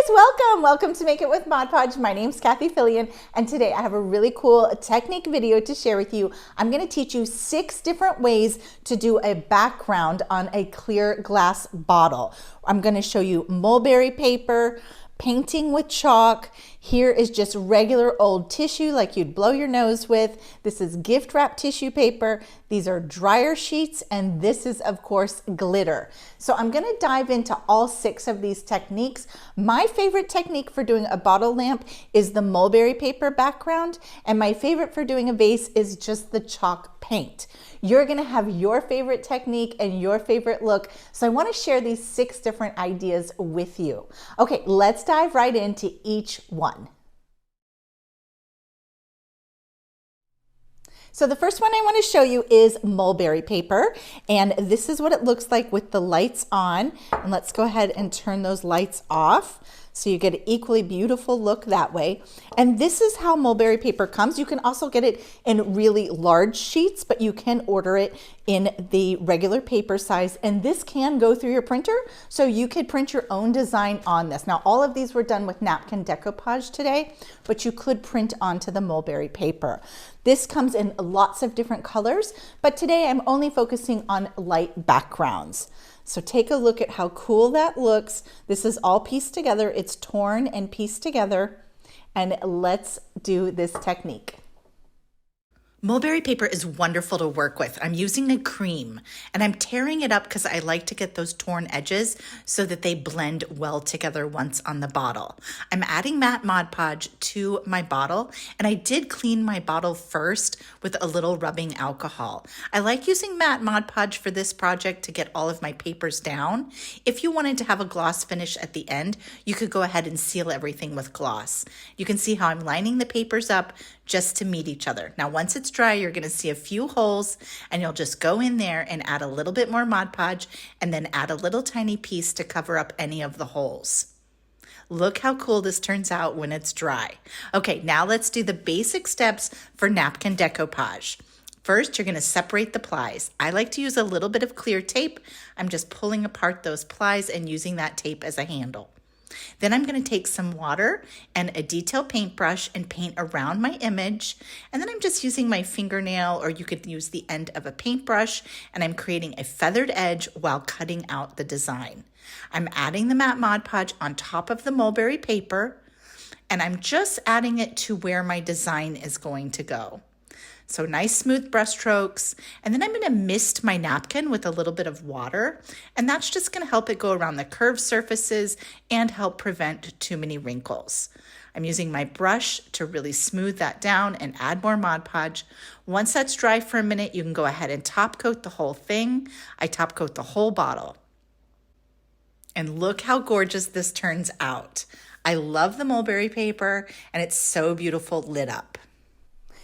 guys, welcome. Welcome to Make It with Podge. My name's Cathie and today I have a really cool technique video to share with you. I'm going to teach you 6 different ways to do a background on a clear glass bottle. I'm going to show you mulberry paper, painting with chalk. Here is just regular old tissue like you'd blow your nose with. This is gift wrap tissue paper. These are dryer sheets, and this is of course glitter. So I'm going to dive into all 6 of these techniques. My favorite technique for doing a bottle lamp is the mulberry paper background, and my favorite for doing a vase is just the chalk paint. You're going to have your favorite technique and your favorite look, so I want to share these 6 different ideas with you. Okay, let's dive right into each one. So the first one I want to show you is mulberry paper, and this is what it looks like with the lights on. And let's go ahead and turn those lights off so you get an equally beautiful look that way. And this is how mulberry paper comes. You can also get it in really large sheets, but you can order it in the regular paper size, and this can go through your printer, so you could print your own design on this. Now, all of these were done with Napkin Decoupage today, but you could print onto the mulberry paper. This comes in lots of different colors, but today I'm only focusing on light backgrounds. So take a look at how cool that looks. This is all pieced together. It's torn and pieced together, and let's do this technique. Mulberry paper is wonderful to work with. I'm using a cream and I'm tearing it up because I like to get those torn edges so that they blend well together once on the bottle. I'm adding matte Mod Podge to my bottle, and I did clean my bottle first with a little rubbing alcohol. I like using matte Mod Podge for this project to get all of my papers down. If you wanted to have a gloss finish at the end, you could go ahead and seal everything with gloss. You can see how I'm lining the papers up just to meet each other. Now, once it's dry, you're going to see a few holes, and you'll just go in there and add a little bit more Mod Podge and then add a little tiny piece to cover up any of the holes. Look how cool this turns out when it's dry. Okay, now let's do the basic steps for napkin decoupage. First, you're going to separate the plies. I like to use a little bit of clear tape. I'm just pulling apart those plies and using that tape as a handle. Then I'm going to take some water and a detail paintbrush and paint around my image. And then I'm just using my fingernail, or you could use the end of a paintbrush, and I'm creating a feathered edge while cutting out the design. I'm adding the matte Mod Podge on top of the mulberry paper, and I'm just adding it to where my design is going to go. So nice smooth brush strokes, and then I'm going to mist my napkin with a little bit of water, and that's just going to help it go around the curved surfaces and help prevent too many wrinkles. I'm using my brush to really smooth that down and add more Mod Podge. Once that's dry for a minute, you can go ahead and top coat the whole thing. I top coat the whole bottle. And look how gorgeous this turns out. I love the mulberry paper, and it's so beautiful lit up.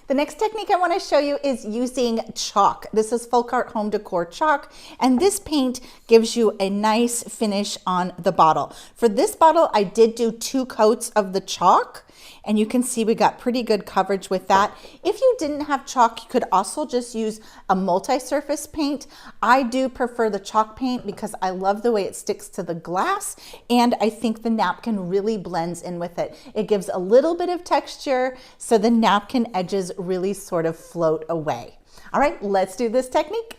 The next technique I want to show you is using chalk. This is Folk Art Home Decor chalk, and this paint gives you a nice finish on the bottle. For this bottle, I did do 2 coats of the chalk, and you can see we got pretty good coverage with that. If you didn't have chalk, you could also just use a multi-surface paint. I do prefer the chalk paint because I love the way it sticks to the glass, and I think the napkin really blends in with it. It gives a little bit of texture, so the napkin edges really sort of float away. All right, let's do this technique.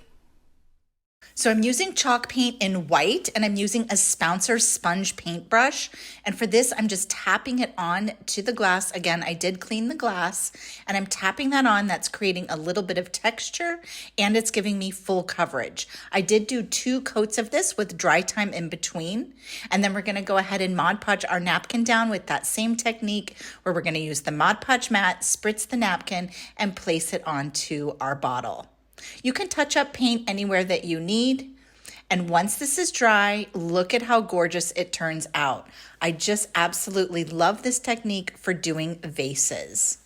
So I'm using chalk paint in white, and I'm using a Spouncer sponge paintbrush. And for this, I'm just tapping it on to the glass. Again, I did clean the glass, and I'm tapping that on. That's creating a little bit of texture, and it's giving me full coverage. I did do 2 coats of this with dry time in between. And then we're going to go ahead and Mod Podge our napkin down with that same technique, where we're going to use the Mod Podge mat, spritz the napkin, and place it onto our bottle. You can touch up paint anywhere that you need. And once this is dry, look at how gorgeous it turns out. I just absolutely love this technique for doing vases.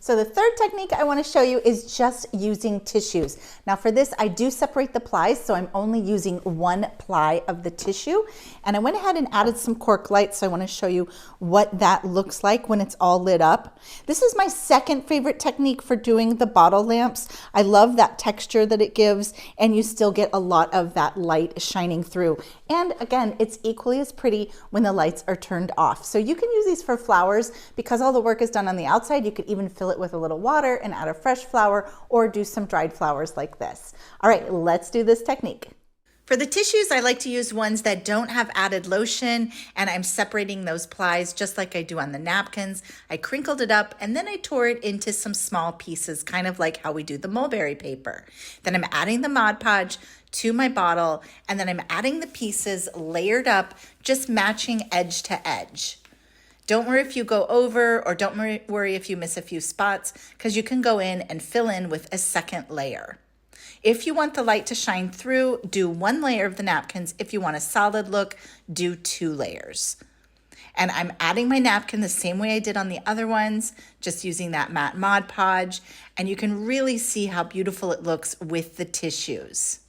So the third technique I want to show you is just using tissues. Now for this, I do separate the plies, so I'm only using one ply of the tissue. And I went ahead and added some cork lights, so I want to show you what that looks like when it's all lit up. This is my second favorite technique for doing the bottle lamps. I love that texture that it gives, and you still get a lot of that light shining through. And again, it's equally as pretty when the lights are turned off. So you can use these for flowers because all the work is done on the outside. You could even fill it with a little water and add a fresh flower or do some dried flowers like this. All right, let's do this technique. For the tissues, I like to use ones that don't have added lotion, and I'm separating those plies just like I do on the napkins. I crinkled it up and then I tore it into some small pieces, kind of like how we do the mulberry paper. Then I'm adding the Mod Podge to my bottle, and then I'm adding the pieces layered up, just matching edge to edge. Don't worry if you go over, or don't worry if you miss a few spots, because you can go in and fill in with a second layer. If you want the light to shine through, do one layer of the napkins. If you want a solid look, do 2 layers. And I'm adding my napkin the same way I did on the other ones, just using that matte Mod Podge, and you can really see how beautiful it looks with the tissues.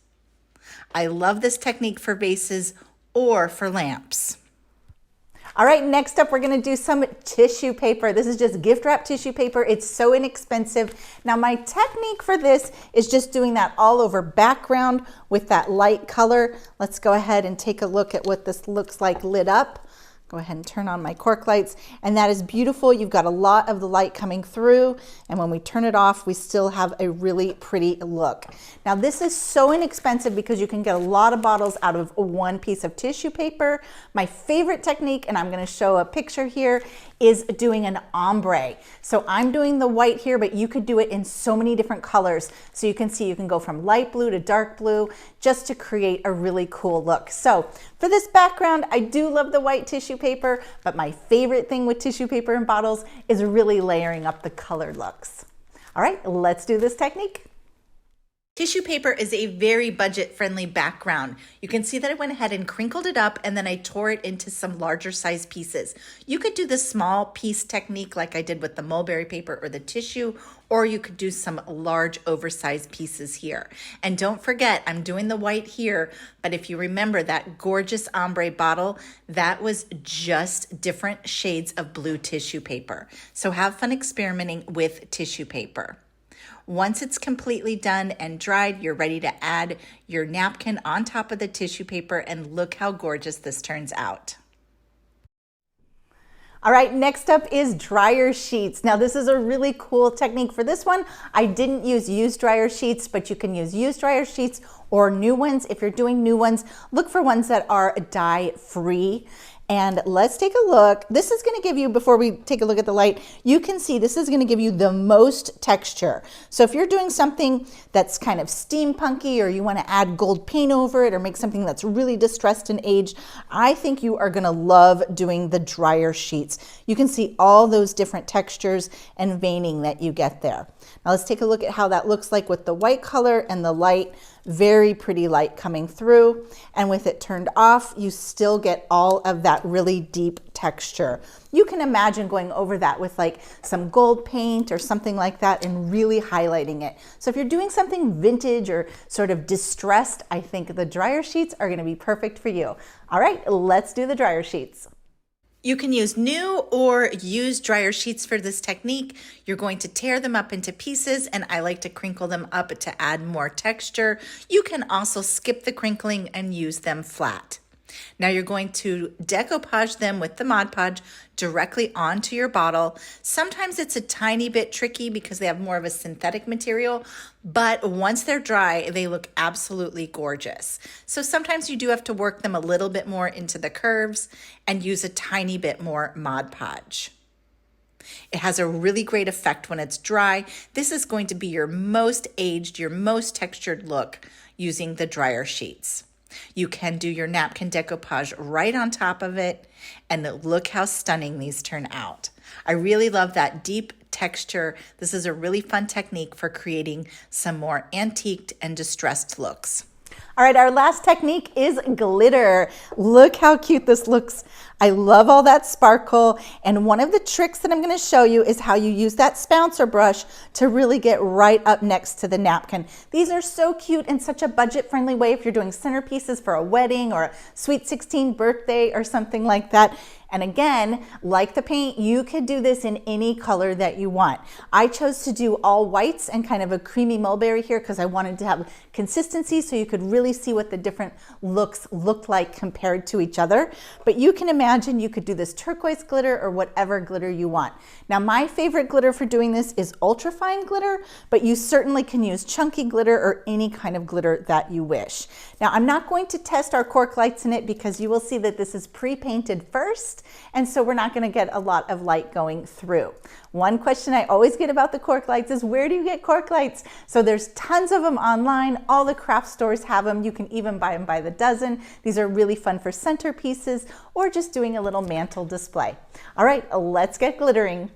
I love this technique for vases or for lamps. All right, next up, we're gonna do some tissue paper. This is just gift wrap tissue paper. It's so inexpensive. Now, my technique for this is just doing that all over background with that light color. Let's go ahead and take a look at what this looks like lit up. Go ahead and turn on my cork lights, and that is beautiful. You've got a lot of the light coming through, and when we turn it off, we still have a really pretty look. Now this is so inexpensive because you can get a lot of bottles out of one piece of tissue paper. My favorite technique, and I'm gonna show a picture here, is doing an ombre. So I'm doing the white here, but you could do it in so many different colors. So you can see you can go from light blue to dark blue just to create a really cool look. So for this background, I do love the white tissue paper, but my favorite thing with tissue paper and bottles is really layering up the colored looks. All right, let's do this technique. Tissue paper is a very budget-friendly background. You can see that I went ahead and crinkled it up, and then I tore it into some larger size pieces. You could do the small piece technique like I did with the mulberry paper or the tissue, or you could do some large oversized pieces here. And don't forget, I'm doing the white here, but if you remember that gorgeous ombre bottle, that was just different shades of blue tissue paper. So have fun experimenting with tissue paper. Once it's completely done and dried, you're ready to add your napkin on top of the tissue paper, and look how gorgeous this turns out. All right, next up is dryer sheets. Now this is a really cool technique. For this one, I didn't use used dryer sheets, but you can use used dryer sheets or new ones. If you're doing new ones, look for ones that are dye-free. And let's take a look. This is gonna give you, before we take a look at the light, you can see this is gonna give you the most texture. So if you're doing something that's kind of steampunky, or you wanna add gold paint over it, or make something that's really distressed and aged, I think you are gonna love doing the dryer sheets. You can see all those different textures and veining that you get there. Now let's take a look at how that looks like with the white color and the light. Very pretty light coming through, and with it turned off, you still get all of that really deep texture. You can imagine going over that with like some gold paint or something like that and really highlighting it. So if you're doing something vintage or sort of distressed, I think the dryer sheets are gonna be perfect for you. All right, let's do the dryer sheets. You can use new or used dryer sheets for this technique. You're going to tear them up into pieces, and I like to crinkle them up to add more texture. You can also skip the crinkling and use them flat. Now you're going to decoupage them with the Mod Podge directly onto your bottle. Sometimes it's a tiny bit tricky because they have more of a synthetic material, but once they're dry, they look absolutely gorgeous. So sometimes you do have to work them a little bit more into the curves and use a tiny bit more Mod Podge. It has a really great effect when it's dry. This is going to be your most aged, your most textured look using the dryer sheets. You can do your napkin decoupage right on top of it, and look how stunning these turn out. I really love that deep texture. This is a really fun technique for creating some more antiqued and distressed looks. All right, our last technique is glitter. Look how cute this looks. I love all that sparkle. And one of the tricks that I'm going to show you is how you use that spouncer brush to really get right up next to the napkin. These are so cute in such a budget-friendly way if you're doing centerpieces for a wedding or a sweet 16 birthday or something like that. And again, like the paint, you could do this in any color that you want. I chose to do all whites and kind of a creamy mulberry here because I wanted to have consistency so you could really see what the different looks looked like compared to each other. But you can imagine you could do this turquoise glitter or whatever glitter you want. Now, my favorite glitter for doing this is ultrafine glitter, but you certainly can use chunky glitter or any kind of glitter that you wish. Now, I'm not going to test our cork lights in it because you will see that this is pre-painted first. And so we're not going to get a lot of light going through. One question I always get about the cork lights is, where do you get cork lights? So there's tons of them online. All the craft stores have them. You can even buy them by the dozen. These are really fun for centerpieces or just doing a little mantle display. All right, let's get glittering.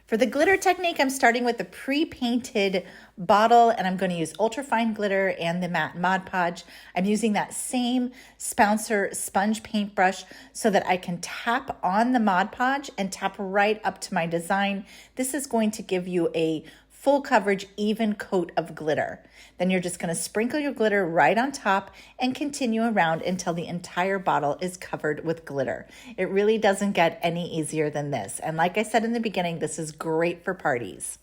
For the glitter technique, I'm starting with the pre-painted bottle, and I'm going to use ultrafine glitter and the matte Mod Podge. I'm using that same Spouncer sponge paintbrush so that I can tap on the Mod Podge and tap right up to my design. This is going to give you a full coverage, even coat of glitter. Then you're just going to sprinkle your glitter right on top and continue around until the entire bottle is covered with glitter. It really doesn't get any easier than this. And like I said in the beginning, this is great for parties.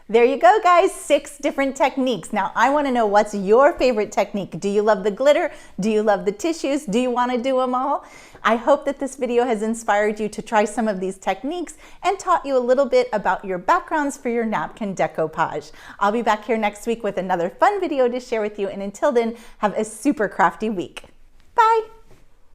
There you go, guys, 6 different techniques. Now, I want to know, what's your favorite technique? Do you love the glitter? Do you love the tissues? Do you want to do them all? I hope that this video has inspired you to try some of these techniques and taught you a little bit about your backgrounds for your napkin decoupage. I'll be back here next week with another fun video to share with you, and until then, have a super crafty week. Bye!